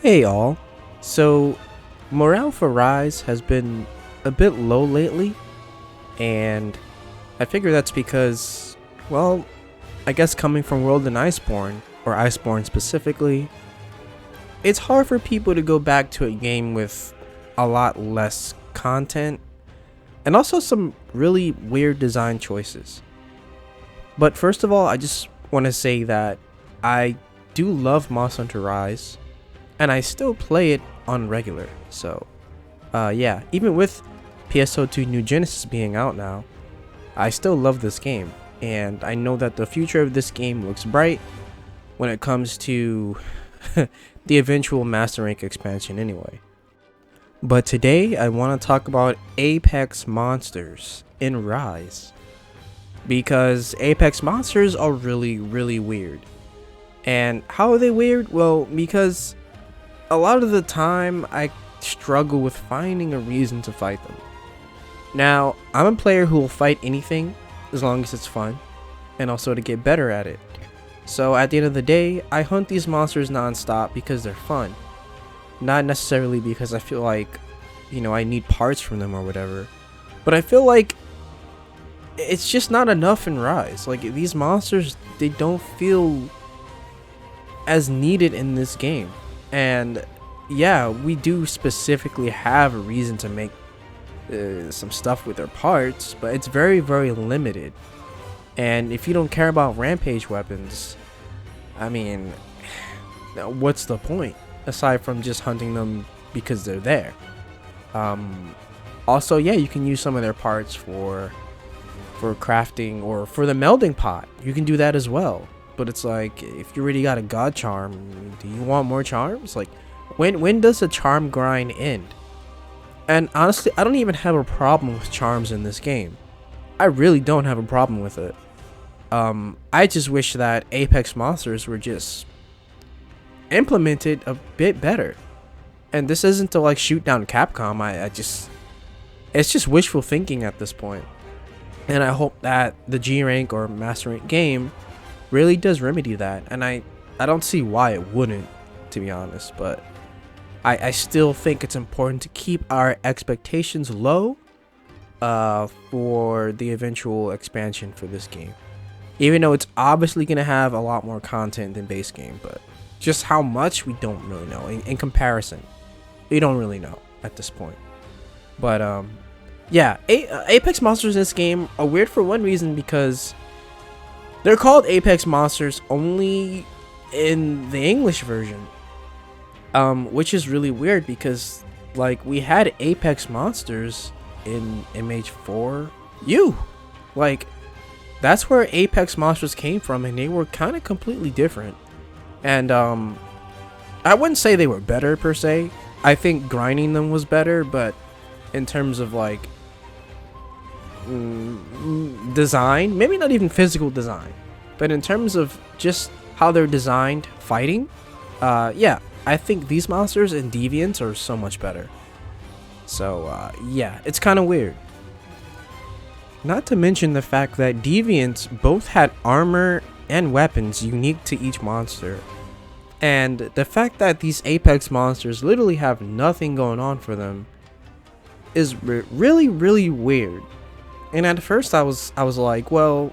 Hey all. So, morale for Rise has been a bit low lately, and I figure that's because, well, I guess coming from World and Iceborne, or Iceborne specifically, it's hard for people to go back to a game with a lot less content, and also some really weird design choices. But first of all, I just want to say that I do love Monster Hunter Rise, and I still play it on regular. So, yeah, even with PSO2 New Genesis being out now, I still love this game, and I know that the future of this game looks bright when it comes to the eventual Master Rank expansion anyway. But today I want to talk about Apex Monsters in Rise, because Apex Monsters are really weird. And how are they weird? Well, because a lot of the time I struggle with finding a reason to fight them. Now, I'm a player who will fight anything as long as it's fun, and also to get better at it. So at the end of the day, I hunt these monsters non-stop because they're fun. Not necessarily because I feel like, I need parts from them or whatever. But I feel like it's just not enough in Rise. Like, these monsters, they don't feel as needed in this game. And yeah, we do specifically have a reason to make some stuff with their parts, but it's very limited. And if you don't care about rampage weapons, I mean, what's the point aside from just hunting them because they're there? Also, yeah, you can use some of their parts for crafting or for the melding pot. You can do that as well. But it's like, if you already got a god charm, do you want more charms? Like, when does a charm grind end? And honestly, I don't even have a problem with charms in this game. I really don't have a problem with it. I just wish that Apex Monsters were just implemented a bit better. And this isn't to like shoot down Capcom. It's just wishful thinking at this point. And I hope that the G rank or Master Rank game really does remedy that. And I don't see why it wouldn't, to be honest. But I still think it's important to keep our expectations low for the eventual expansion for this game. Even though it's obviously going to have a lot more content than base game, but just how much, we don't really know. In comparison, we don't really know at this point. But yeah, Apex Monsters in this game are weird for one reason, because they're called Apex Monsters only in the English version. Which is really weird because, like, we had Apex Monsters in MH4U. Like, that's where Apex Monsters came from, and they were kind of completely different. And, I wouldn't say they were better per se. I think grinding them was better, but in terms of, like, design, maybe not even physical design, but in terms of just how they're designed fighting, yeah, I think these monsters and Deviants are so much better. So yeah, it's kind of weird. Not to mention the fact that Deviants both had armor and weapons unique to each monster, and the fact that these Apex monsters literally have nothing going on for them is really weird. And at first I was like, well,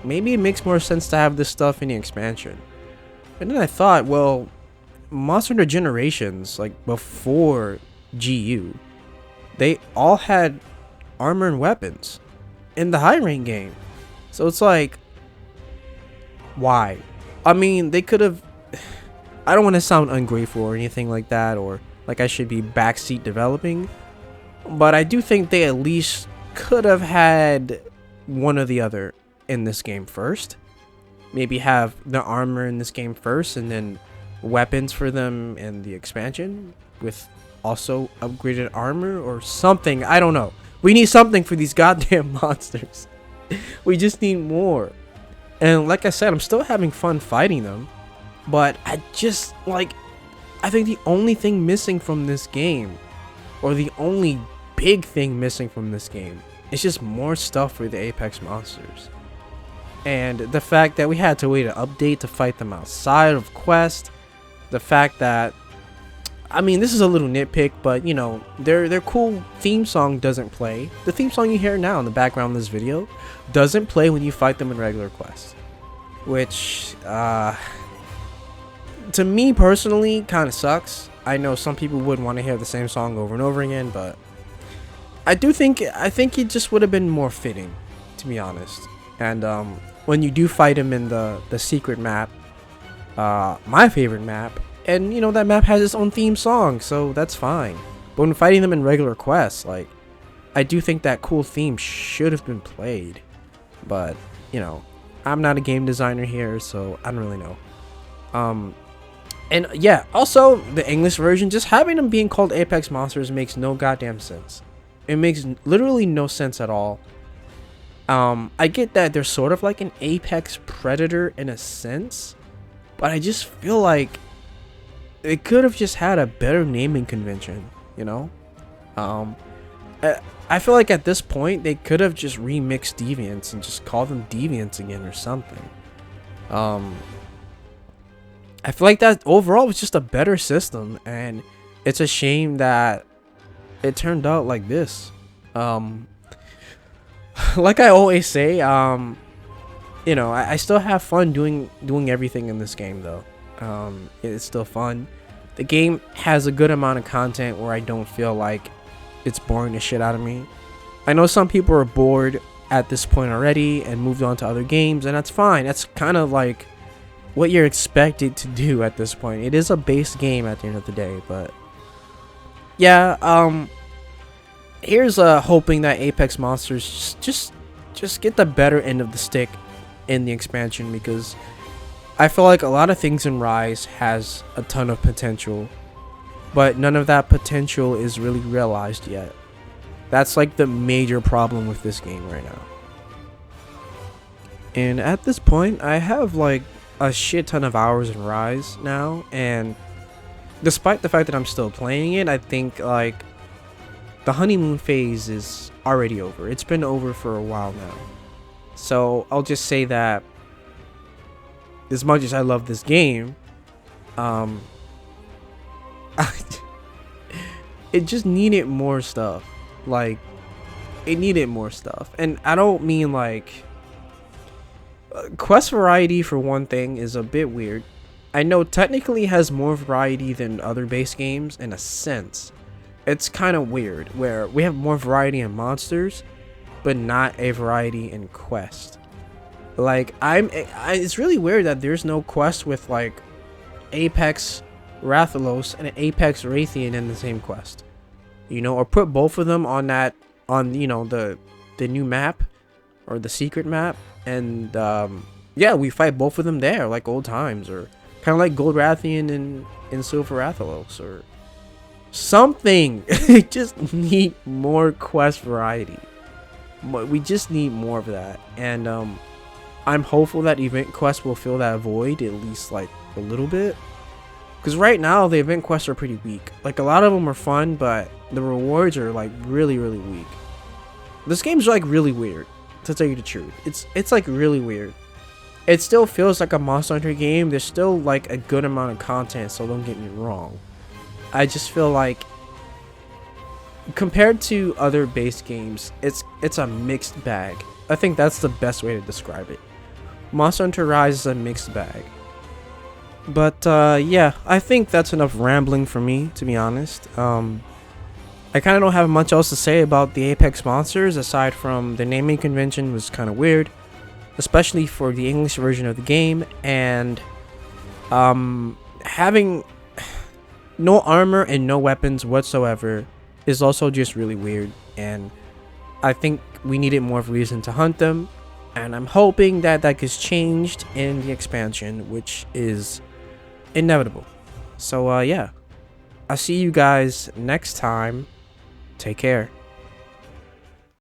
maybe it makes more sense to have this stuff in the expansion. And then I thought, well, Monster Hunter Generations, like before GU, they all had armor and weapons in the high rank game. So it's like, why? I mean, they could have, I don't want to sound ungrateful or anything like that, or like I should be backseat developing, but I do think they at least could have had one or the other in this game first. Maybe have the armor in this game first, and then weapons for them in the expansion with also upgraded armor or something. I don't know. We need something for these goddamn monsters. We just need more. And like I said, I'm still having fun fighting them, but I think the only thing missing from this game, or the only big thing missing from this game, is just more stuff for the Apex monsters. And the fact that we had to wait an update to fight them outside of Quest, the fact that, I mean, this is a little nitpick, but you know, their cool theme song doesn't play. The theme song you hear now in the background of this video doesn't play when you fight them in regular quests, which to me personally kind of sucks. I know some people would want to hear the same song over and over again, but I think it just would have been more fitting, to be honest. And when you do fight him in the secret map, my favorite map, and you know that map has its own theme song, so that's fine. But when fighting them in regular quests, like, I do think that cool theme should have been played. But you know, I'm not a game designer here, so I don't really know. And yeah, also the English version, just having them being called Apex Monsters makes no goddamn sense. It makes literally no sense at all. I get that they're sort of like an apex predator in a sense, but I just feel like it could have just had a better naming convention, you know? I feel like at this point they could have just remixed Deviants and just called them Deviants again or something. I feel like that overall was just a better system, and it's a shame that it turned out like this. Like I always say, you know, I still have fun doing everything in this game though. It's still fun. The game has a good amount of content where I don't feel like it's boring the shit out of me. I know some people are bored at this point already and moved on to other games, and that's fine. That's kind of like what you're expected to do at this point. It is a base game at the end of the day, but yeah, here's hoping that Apex Monsters just get the better end of the stick in the expansion, because I feel like a lot of things in Rise has a ton of potential, but none of that potential is really realized yet. That's like the major problem with this game right now. And at this point, I have like a shit ton of hours in Rise now, and despite the fact that I'm still playing it, I think like the honeymoon phase is already over. It's been over for a while now. So I'll just say that as much as I love this game, it just needed more stuff. Like, it needed more stuff. And I don't mean like quest variety, for one thing, is a bit weird. I know technically it has more variety than other base games in a sense. It's kind of weird where we have more variety in monsters, but not a variety in quest. Like, it's really weird that there's no quest with like Apex Rathalos and an Apex Raytheon in the same quest. You know, or put both of them on that, on, you know, the new map or the secret map, and yeah, we fight both of them there like old times, or kind of like Gold Rathian and Silver Rathalos or something. Just need more quest variety. We just need more of that, and I'm hopeful that event quests will fill that void at least like a little bit, because right now the event quests are pretty weak. Like, a lot of them are fun, but the rewards are like really weak. This game's like really weird, to tell you the truth. It's like really weird. It still feels like a Monster Hunter game. There's still like a good amount of content, so don't get me wrong. I just feel like compared to other base games, it's a mixed bag. I think that's the best way to describe it. Monster Hunter Rise is a mixed bag. But yeah, I think that's enough rambling for me, to be honest. I kind of don't have much else to say about the Apex Monsters, aside from the naming convention was kind of weird, especially for the English version of the game, and having no armor and no weapons whatsoever is also just really weird, and I think we needed more of a reason to hunt them, and I'm hoping that that gets changed in the expansion, which is inevitable. So yeah, I'll see you guys next time. Take care.